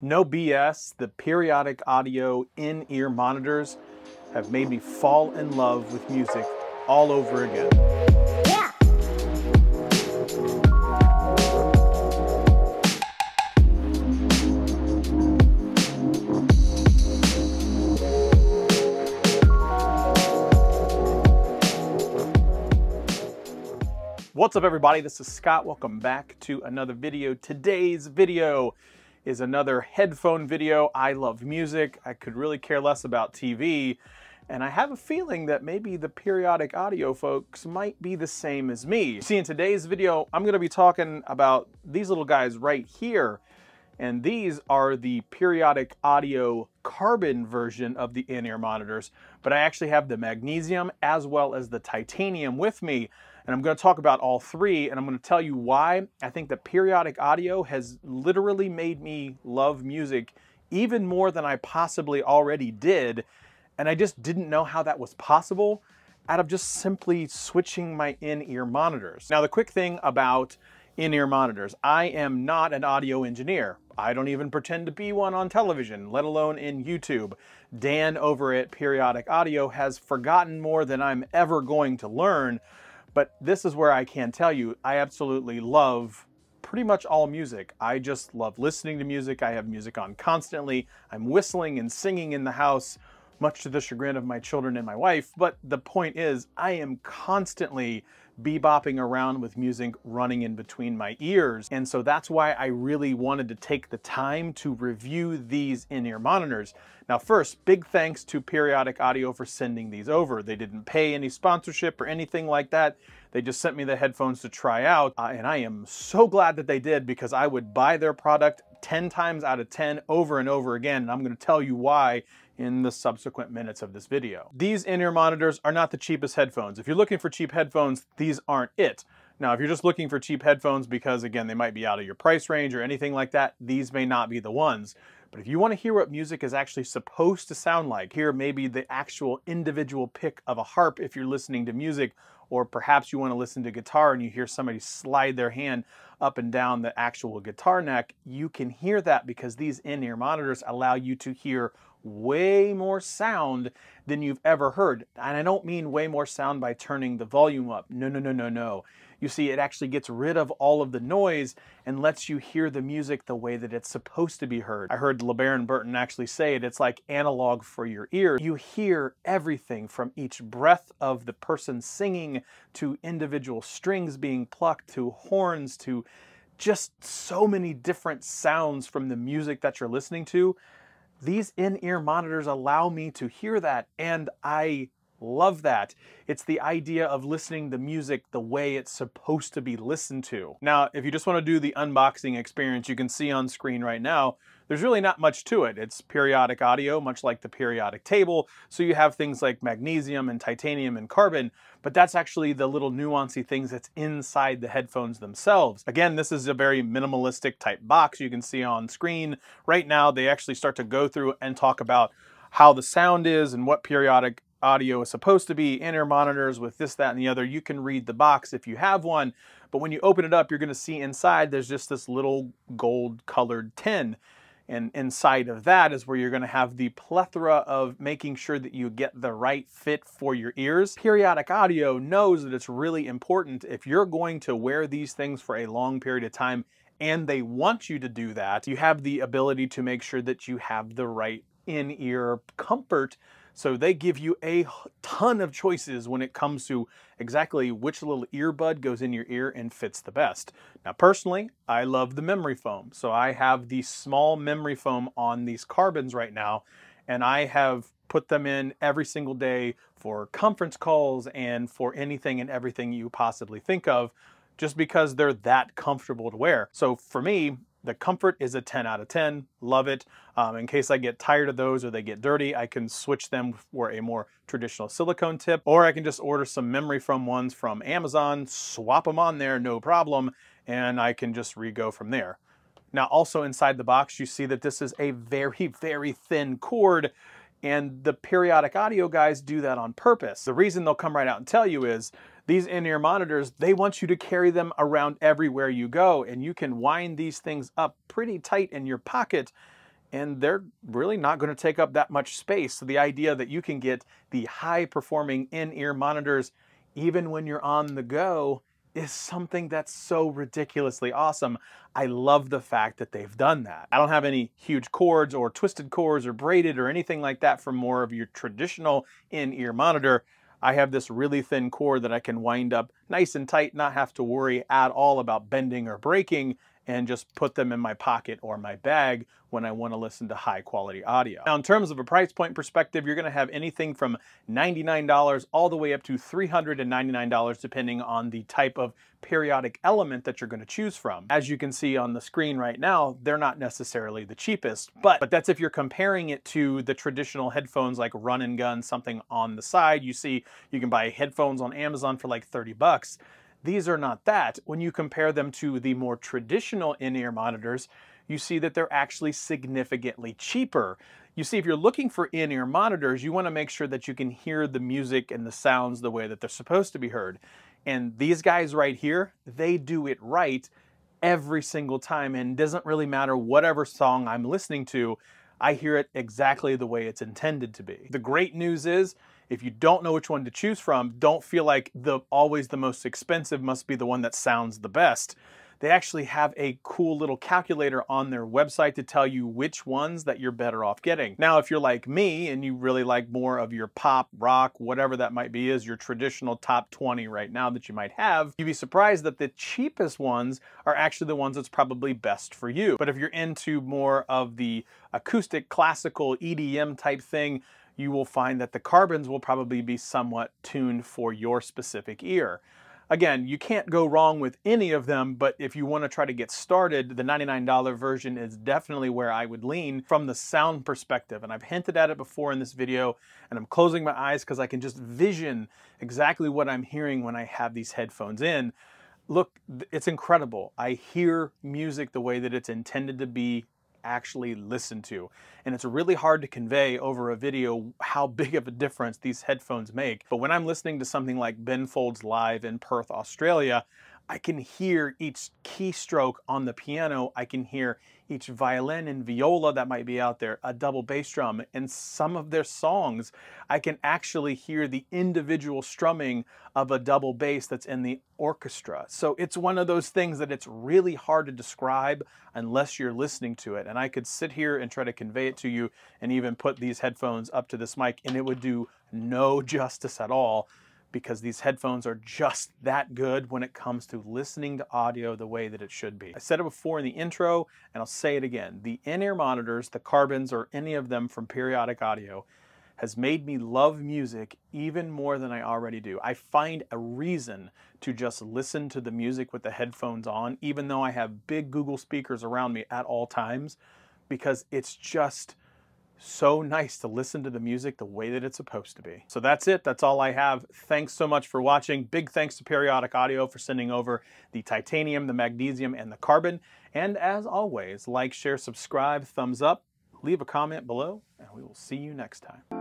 No BS, the periodic audio in-ear monitors have made me fall in love with music all over again. Yeah. What's up, everybody? This is Scott. Welcome back to another video. Today's video is another headphone video. I love music. I could really care less about TV. And I have a feeling that maybe the periodic audio folks might be the same as me. See, in today's video, I'm going to be talking about these little guys right here. And these are the periodic audio carbon version of the in-ear monitors. But I actually have the magnesium as well as the titanium with me. And I'm going to talk about all three, and I'm going to tell you why I think that periodic audio has literally made me love music even more than I possibly already did. And I just didn't know how that was possible out of just simply switching my in-ear monitors. Now, the quick thing about in-ear monitors, I am not an audio engineer. I don't even pretend to be one on television, let alone in YouTube. Dan over at Periodic Audio has forgotten more than I'm ever going to learn. But this is where I can tell you, I absolutely love pretty much all music. I just love listening to music. I have music on constantly. I'm whistling and singing in the house, much to the chagrin of my children and my wife. But the point is, I am constantly bebopping around with music running in between my ears. And so that's why I really wanted to take the time to review these in-ear monitors. Now first, big thanks to Periodic Audio for sending these over. They didn't pay any sponsorship or anything like that. They just sent me the headphones to try out. And I am so glad that they did, because I would buy their product 10 times out of 10 over and over again. And I'm going to tell you why in the subsequent minutes of this video. These in-ear monitors are not the cheapest headphones. If you're looking for cheap headphones, these aren't it. Now, if you're just looking for cheap headphones because, again, they might be out of your price range or anything like that, these may not be the ones. But if you want to hear what music is actually supposed to sound like, hear maybe the actual individual pick of a harp if you're listening to music, or perhaps you want to listen to guitar and you hear somebody slide their hand up and down the actual guitar neck, you can hear that because these in-ear monitors allow you to hear way more sound than you've ever heard. And I don't mean way more sound by turning the volume up. No. You see, it actually gets rid of all of the noise and lets you hear the music the way that it's supposed to be heard. I heard LeBaron Burton actually say it, it's like analog for your ear. You hear everything from each breath of the person singing to individual strings being plucked to horns to just so many different sounds from the music that you're listening to. These in-ear monitors allow me to hear that, and I love that. It's the idea of listening to music the way it's supposed to be listened to. Now, if you just want to do the unboxing experience, you can see on screen right now, there's really not much to it. It's periodic audio, much like the periodic table. So you have things like magnesium and titanium and carbon, but that's actually the little nuancy things that's inside the headphones themselves. Again, this is a very minimalistic type box you can see on screen. Right now, they actually start to go through and talk about how the sound is and what periodic audio is supposed to be, in-ear monitors with this, that, and the other. You can read the box if you have one, but when you open it up, you're going to see inside there's just this little gold colored tin. And inside of that is where you're going to have the plethora of making sure that you get the right fit for your ears. Periodic Audio knows that it's really important if you're going to wear these things for a long period of time, and they want you to do that, you have the ability to make sure that you have the right in-ear comfort. So they give you a ton of choices when it comes to exactly which little earbud goes in your ear and fits the best. Now, personally, I love the memory foam. So I have the small memory foam on these carbons right now, and I have put them in every single day for conference calls and for anything and everything you possibly think of, just because they're that comfortable to wear. So for me, the comfort is a 10 out of 10. Love it. In case I get tired of those or they get dirty, I can switch them for a more traditional silicone tip, or I can just order some memory foam ones from Amazon, swap them on there, no problem, and I can just re-go from there. Now, also inside the box, you see that this is a very, very thin cord, and the periodic audio guys do that on purpose. The reason they'll come right out and tell you is these in-ear monitors, they want you to carry them around everywhere you go, and you can wind these things up pretty tight in your pocket and they're really not going to take up that much space. So the idea that you can get the high performing in-ear monitors even when you're on the go is something that's so ridiculously awesome. I love the fact that they've done that. I don't have any huge cords or twisted cords or braided or anything like that for more of your traditional in-ear monitor. I have this really thin cord that I can wind up nice and tight, not have to worry at all about bending or breaking, and just put them in my pocket or my bag when I want to listen to high quality audio. Now, in terms of a price point perspective, you're going to have anything from $99 all the way up to $399 depending on the type of periodic element that you're going to choose from. As you can see on the screen right now, they're not necessarily the cheapest, but that's if you're comparing it to the traditional headphones like Run and Gun, something on the side. You see, you can buy headphones on Amazon for like 30 bucks. These are not that. When you compare them to the more traditional in-ear monitors, you see that they're actually significantly cheaper. You see, if you're looking for in-ear monitors, you want to make sure that you can hear the music and the sounds the way that they're supposed to be heard. And these guys right here, they do it right every single time, and it doesn't really matter whatever song I'm listening to, I hear it exactly the way it's intended to be. The great news is, if you don't know which one to choose from, don't feel like always the most expensive must be the one that sounds the best. They actually have a cool little calculator on their website to tell you which ones that you're better off getting. Now, if you're like me and you really like more of your pop, rock, whatever that might be, is your traditional top 20 right now that you might have, you'd be surprised that the cheapest ones are actually the ones that's probably best for you. But if you're into more of the acoustic, classical, EDM type thing, you will find that the carbons will probably be somewhat tuned for your specific ear. Again, you can't go wrong with any of them, but if you want to try to get started, the $99 version is definitely where I would lean from the sound perspective. And I've hinted at it before in this video, and I'm closing my eyes because I can just vision exactly what I'm hearing when I have these headphones in. Look, it's incredible. I hear music the way that it's intended to be actually listened to. And it's really hard to convey over a video how big of a difference these headphones make. But when I'm listening to something like Ben Folds Live in Perth, Australia, I can hear each keystroke on the piano. I can hear each violin and viola that might be out there, a double bass drum, and some of their songs. I can actually hear the individual strumming of a double bass that's in the orchestra. So it's one of those things that it's really hard to describe unless you're listening to it. And I could sit here and try to convey it to you and even put these headphones up to this mic, and it would do no justice at all, because these headphones are just that good when it comes to listening to audio the way that it should be. I said it before in the intro, and I'll say it again. The in-ear monitors, the carbons, or any of them from Periodic Audio has made me love music even more than I already do. I find a reason to just listen to the music with the headphones on, even though I have big Google speakers around me at all times, because it's just so nice to listen to the music the way that it's supposed to be. So that's it. That's all I have. Thanks so much for watching. Big thanks to Periodic Audio for sending over the titanium, the magnesium, and the carbon. And as always, like, share, subscribe, thumbs up, leave a comment below, and we will see you next time.